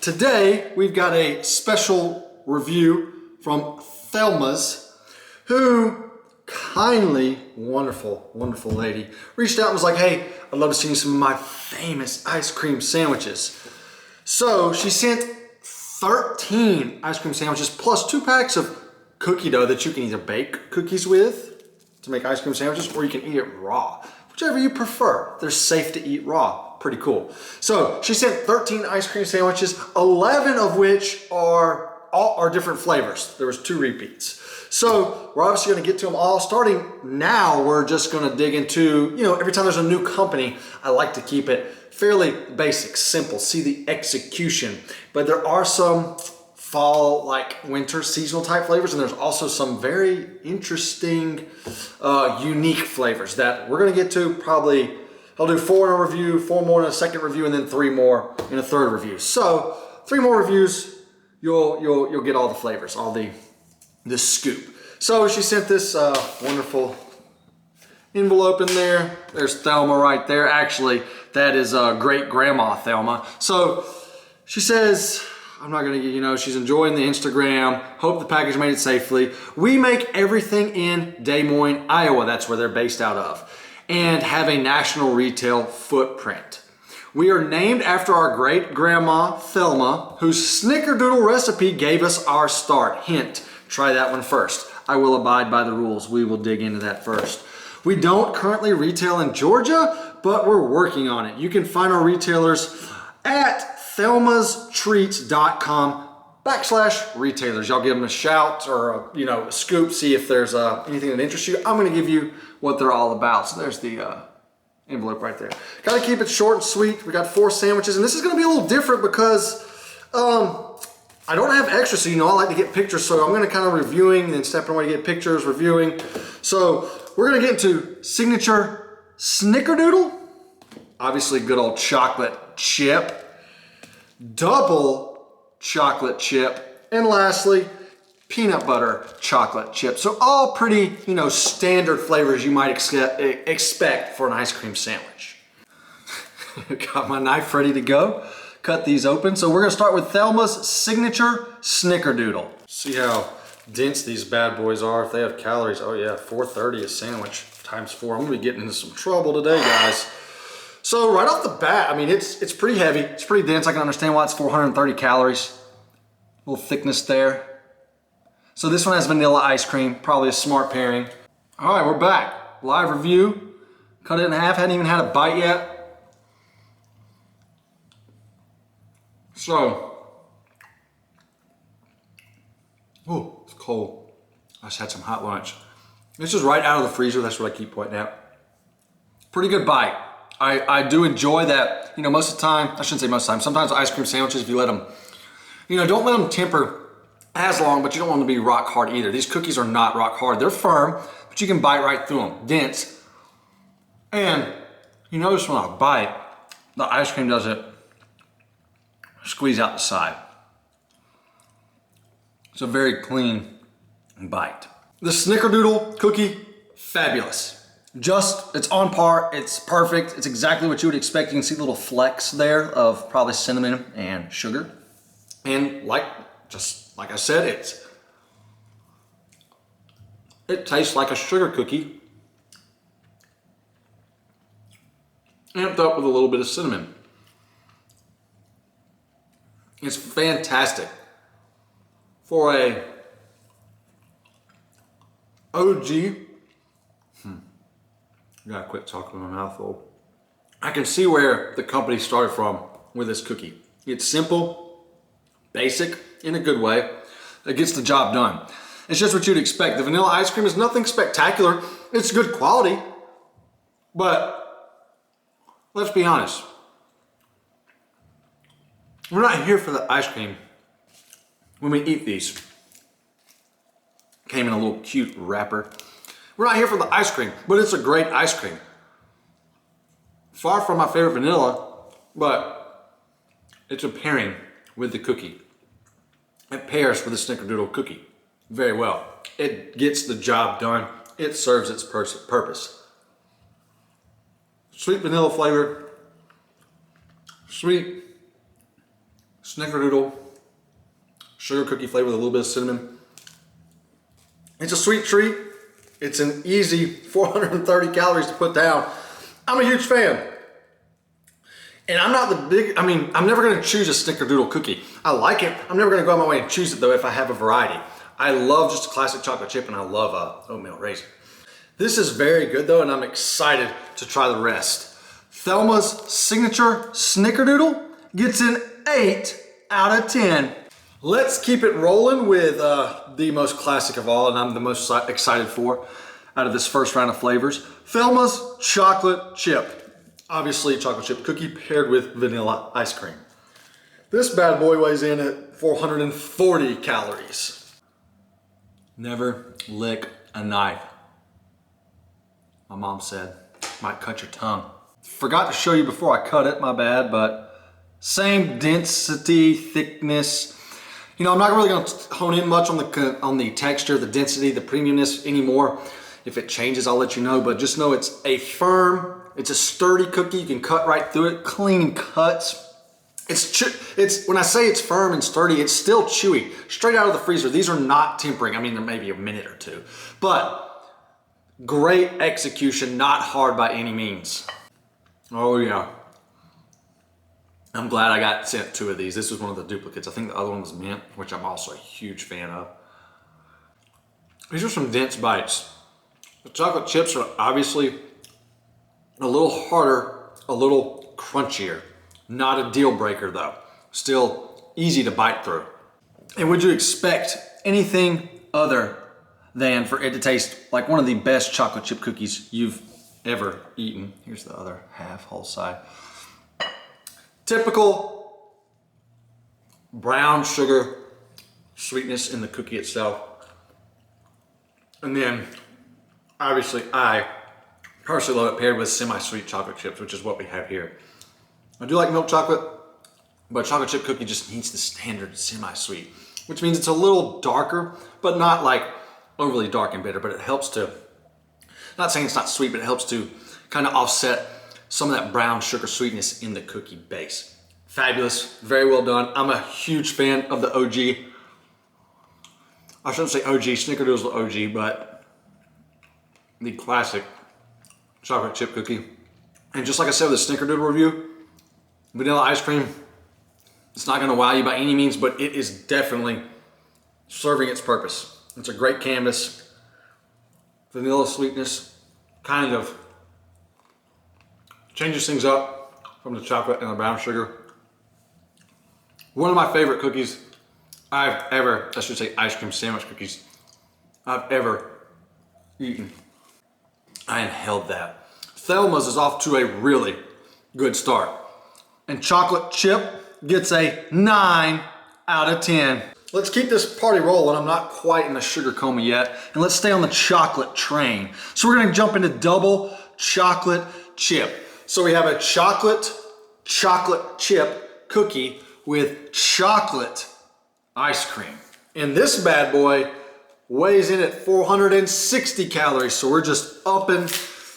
Today we've got a special review from Thelma's, who kindly, wonderful lady, reached out and was like, hey, I'd love to send you some of my famous ice cream sandwiches. So she sent 13 ice cream sandwiches plus 2 packs of cookie dough that you can either bake cookies with to make ice cream sandwiches, or you can eat it raw, whichever you prefer. They're safe to eat raw. Pretty cool. So she sent 13 ice cream sandwiches, 11 of which are different flavors. There was 2 repeats. So we're obviously going to get to them all. Starting now, we're just going to dig into, every time there's a new company, I like to keep it fairly basic, simple, see the execution. But there are some fall, winter, seasonal type flavors, and there's also some very interesting, unique flavors that we're going to get to. Probably I'll do 4 in a review, 4 more in a second review, and then 3 more in a third review. So 3 more reviews, you'll get all the flavors, all the scoop. So she sent this wonderful envelope in there. There's Thelma right there. Actually, that is great grandma Thelma. So she says, I'm not gonna, she's enjoying the Instagram. Hope the package made it safely. We make everything in Des Moines, Iowa. That's where they're based out of, and have a national retail footprint. We are named after our great grandma Thelma, whose Snickerdoodle recipe gave us our start. Hint, try that one first. I will abide by the rules. We will dig into that first. We don't currently retail in Georgia, but we're working on it. You can find our retailers at thelmastreats.com/retailers. Y'all give them a shout or a scoop, see if there's anything that interests you. I'm gonna give you what they're all about. So there's the envelope right there. Gotta keep it short and sweet. We got 4 sandwiches, and this is gonna be a little different because I don't have extra, so I like to get pictures, so I'm gonna kind of reviewing, then stepping away to get pictures, reviewing. So we're gonna get into signature Snickerdoodle, obviously good old chocolate chip, double chocolate chip, and lastly, peanut butter chocolate chip. So all pretty, standard flavors you might expect for an ice cream sandwich. Got my knife ready to go. Cut these open. So we're gonna start with Thelma's signature Snickerdoodle. See how dense these bad boys are. If they have calories, oh yeah, 430 a sandwich times 4. I'm gonna be getting into some trouble today, guys. So right off the bat, it's pretty heavy. It's pretty dense. I can understand why it's 430 calories. A little thickness there. So this one has vanilla ice cream, probably a smart pairing. All right, we're back. Live review. Cut it in half, hadn't even had a bite yet. So, oh, it's cold. I just had some hot lunch. This is right out of the freezer. That's what I keep pointing out. Pretty good bite. I do enjoy that. Most of the time, I shouldn't say most of the time, sometimes ice cream sandwiches, if you let them, don't let them temper as long, but you don't want them to be rock hard either. These cookies are not rock hard. They're firm, but you can bite right through them. Dense. And you notice when I bite, the ice cream doesn't squeeze out the side. It's a very clean bite. The Snickerdoodle cookie, fabulous. It's on par, it's perfect. It's exactly what you would expect. You can see little flecks there of probably cinnamon and sugar. And just like I said, it tastes like a sugar cookie, amped up with a little bit of cinnamon. It's fantastic for a OG. I gotta quit talking with my mouth full. I can see where the company started from with this cookie. It's simple, basic, in a good way. It gets the job done. It's just what you'd expect. The vanilla ice cream is nothing spectacular. It's good quality, but let's be honest. We're not here for the ice cream when we eat these. Came in a little cute wrapper. We're not here for the ice cream, but it's a great ice cream. Far from my favorite vanilla, but it's a pairing with the cookie. It pairs with the Snickerdoodle cookie very well. It gets the job done. It serves its purpose. Sweet vanilla flavor, sweet Snickerdoodle, sugar cookie flavor with a little bit of cinnamon. It's a sweet treat. It's an easy 430 calories to put down. I'm a huge fan. And I'm not the big, I'm never gonna choose a Snickerdoodle cookie. I like it. I'm never gonna go out my way and choose it though if I have a variety. I love just a classic chocolate chip and I love oatmeal raisin. This is very good though, and I'm excited to try the rest. Thelma's signature Snickerdoodle gets an 8 out of 10. Let's keep it rolling with the most classic of all, and I'm the most excited for out of this first round of flavors. Thelma's chocolate chip. Obviously chocolate chip cookie paired with vanilla ice cream. This bad boy weighs in at 440 calories. Never lick a knife. My mom said, might cut your tongue. Forgot to show you before I cut it, my bad, but same density, thickness. You know, I'm not really gonna hone in much on the texture, the density, the premiumness anymore. If it changes, I'll let you know, but just know it's a firm, it's a sturdy cookie. You can cut right through it, clean cuts. It's when I say it's firm and sturdy, it's still chewy, straight out of the freezer. These are not tempering. I mean, there may be a minute or two, but great execution, not hard by any means. Oh yeah. I'm glad I got sent 2 of these. This was one of the duplicates. I think the other one was mint, which I'm also a huge fan of. These are some dense bites. The chocolate chips are obviously a little harder, a little crunchier. Not a deal breaker though. Still easy to bite through. And would you expect anything other than for it to taste like one of the best chocolate chip cookies you've ever eaten? Here's the other half, whole side. Typical brown sugar sweetness in the cookie itself. And then, obviously, I personally love it paired with semi-sweet chocolate chips, which is what we have here. I do like milk chocolate, but chocolate chip cookie just needs the standard semi-sweet, which means it's a little darker, but not like overly dark and bitter, but it helps to, not saying it's not sweet, but it helps to kind of offset some of that brown sugar sweetness in the cookie base. Fabulous, very well done. I'm a huge fan of the OG. I shouldn't say OG, Snickerdoodle's the OG, but the classic chocolate chip cookie. And just like I said with the Snickerdoodle review, vanilla ice cream, it's not gonna wow you by any means, but it is definitely serving its purpose. It's a great canvas. Vanilla sweetness kind of changes things up from the chocolate and the brown sugar. One of my favorite cookies I've ever, I should say ice cream sandwich cookies, I've ever eaten. I inhaled that. Thelma's is off to a really good start. And chocolate chip gets a 9 out of 10. Let's keep this party rolling. I'm not quite in the sugar coma yet. And let's stay on the chocolate train. So we're gonna jump into double chocolate chip. So we have a chocolate chip cookie with chocolate ice cream. And this bad boy weighs in at 460 calories. So we're just upping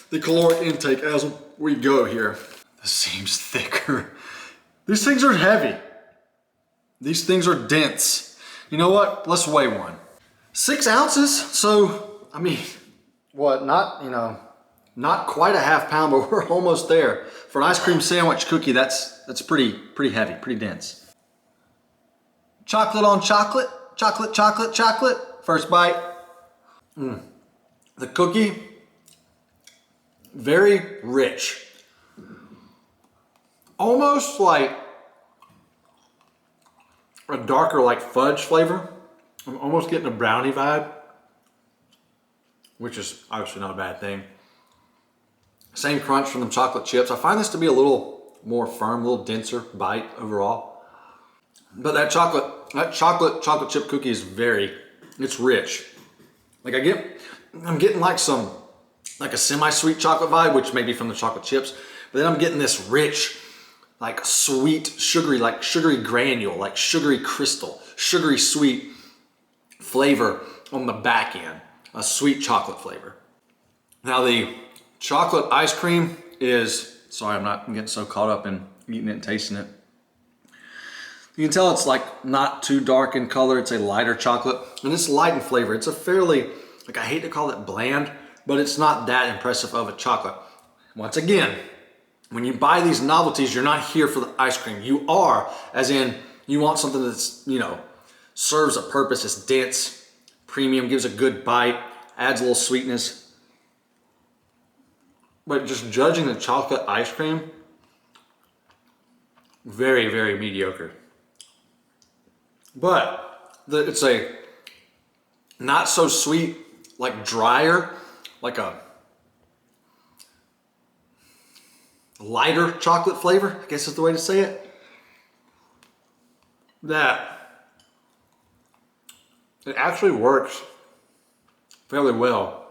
the caloric intake as we go here. This seems thicker. These things are heavy. These things are dense. You know what? Let's weigh one. 6 ounces. So, I mean, what? Not quite a half pound, but we're almost there. For an ice cream sandwich cookie, that's pretty heavy, pretty dense. Chocolate on chocolate, chocolate, chocolate, chocolate. First bite. The cookie, very rich. Almost like a darker like fudge flavor. I'm almost getting a brownie vibe, which is obviously not a bad thing. Same crunch from the chocolate chips. I find this to be a little more firm, a little denser bite overall. But that chocolate chip cookie is it's rich. Like I'm getting like a semi-sweet chocolate vibe, which may be from the chocolate chips, but then I'm getting this rich, like sweet, sugary granule, like sugary crystal, sugary sweet flavor on the back end, a sweet chocolate flavor. Now the chocolate ice cream is, sorry, I'm getting so caught up in eating it and tasting it. You can tell it's like not too dark in color. It's a lighter chocolate, and it's light in flavor. It's a fairly, like, I hate to call it bland, but it's not that impressive of a chocolate. Once again, when you buy these novelties, you're not here for the ice cream. You are, as in, you want something that's, you know, serves a purpose. It's dense, premium, gives a good bite, adds a little sweetness. But just judging the chocolate ice cream, very, very mediocre. But it's a not so sweet, like drier, like a lighter chocolate flavor, I guess is the way to say it. That it actually works fairly well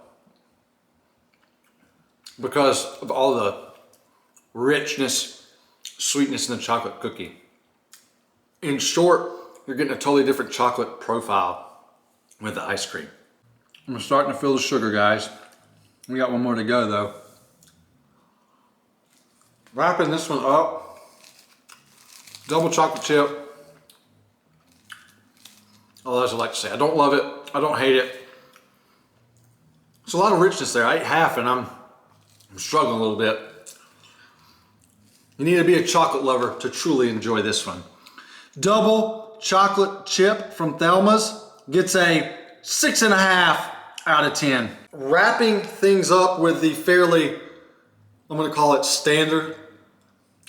because of all the richness, sweetness in the chocolate cookie. In short, you're getting a totally different chocolate profile with the ice cream. I'm starting to feel the sugar, guys. We got one more to go though. Wrapping this one up, double chocolate chip. Oh, that's what I like to say. I don't love it, I don't hate it. There's a lot of richness there. I ate half and I'm struggling a little bit. You need to be a chocolate lover to truly enjoy this one. Double chocolate chip from Thelma's gets a 6.5 out of 10. Wrapping things up with the fairly, I'm gonna call it standard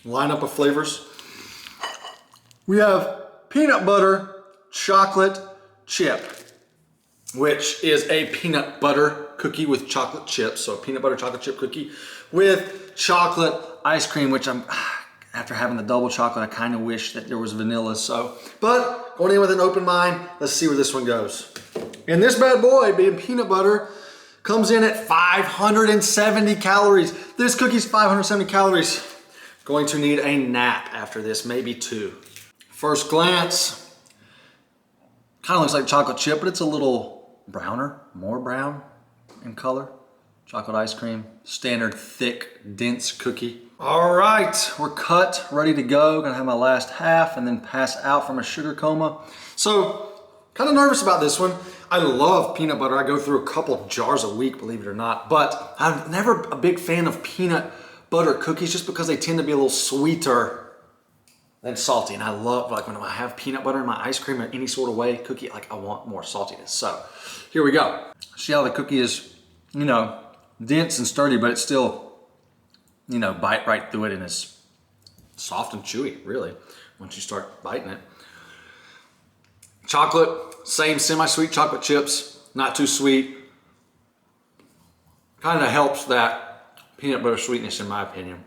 lineup of flavors. We have peanut butter chocolate chip, which is a peanut butter cookie with chocolate chips. So a peanut butter chocolate chip cookie with chocolate ice cream, which after having the double chocolate, I kind of wish that there was vanilla. So, but going in with an open mind, let's see where this one goes. And this bad boy, being peanut butter, comes in at 570 calories. This cookie's 570 calories. Going to need a nap after this, maybe 2. First glance, kind of looks like chocolate chip, but it's a little browner, more brown in color. Chocolate ice cream, standard thick, dense cookie. All right, we're cut, ready to go. Gonna have my last half and then pass out from a sugar coma. So, kind of nervous about this one. I love peanut butter. I go through a couple of jars a week, believe it or not, but I'm never a big fan of peanut butter cookies just because they tend to be a little sweeter than salty. And I love, like, when I have peanut butter in my ice cream in any sort of way, cookie, like, I want more saltiness. So, here we go. See how the cookie is, you know, dense and sturdy, but it's still, you know, bite right through it, and it's soft and chewy, really, once you start biting it. Chocolate, same semi-sweet chocolate chips, not too sweet. Kind of helps that peanut butter sweetness, in my opinion.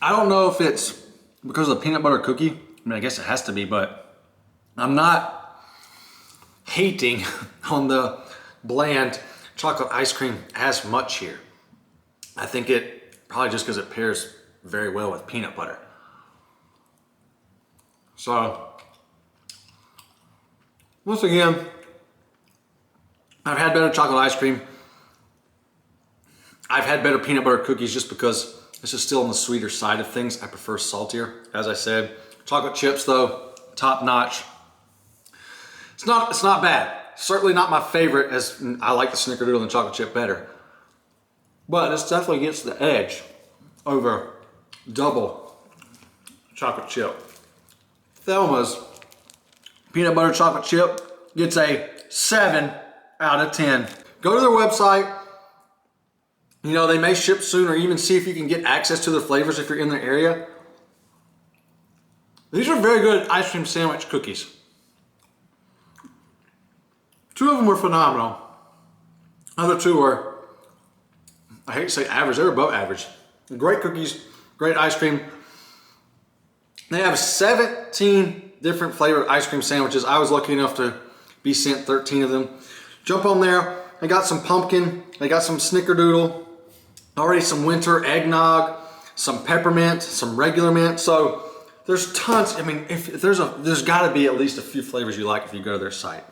I don't know if it's because of the peanut butter cookie. I mean, I guess it has to be, but I'm not hating on the bland chocolate ice cream as much here. I think it probably just because it pairs very well with peanut butter. So, once again, I've had better chocolate ice cream. I've had better peanut butter cookies just because this is still on the sweeter side of things. I prefer saltier, as I said. Chocolate chips though, top notch. It's not bad. Certainly not my favorite, as I like the Snickerdoodle and chocolate chip better. But this definitely gets the edge over double chocolate chip. Thelma's peanut butter chocolate chip gets a 7 out of 10. Go to their website. You know, they may ship soon, or even see if you can get access to their flavors if you're in their area. These are very good ice cream sandwich cookies. 2 of them were phenomenal. Other 2 were, I hate to say average, they were above average. Great cookies, great ice cream. They have 17 different flavored ice cream sandwiches. I was lucky enough to be sent 13 of them. Jump on there. They got some pumpkin. They got some Snickerdoodle. Already some winter eggnog, some peppermint, some regular mint. So there's tons. I mean, if there's got to be at least a few flavors you like if you go to their site.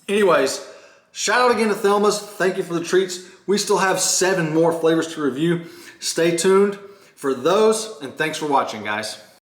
Anyways, shout out again to Thelma's. Thank you for the treats. We still have 7 more flavors to review. Stay tuned for those, and thanks for watching, guys.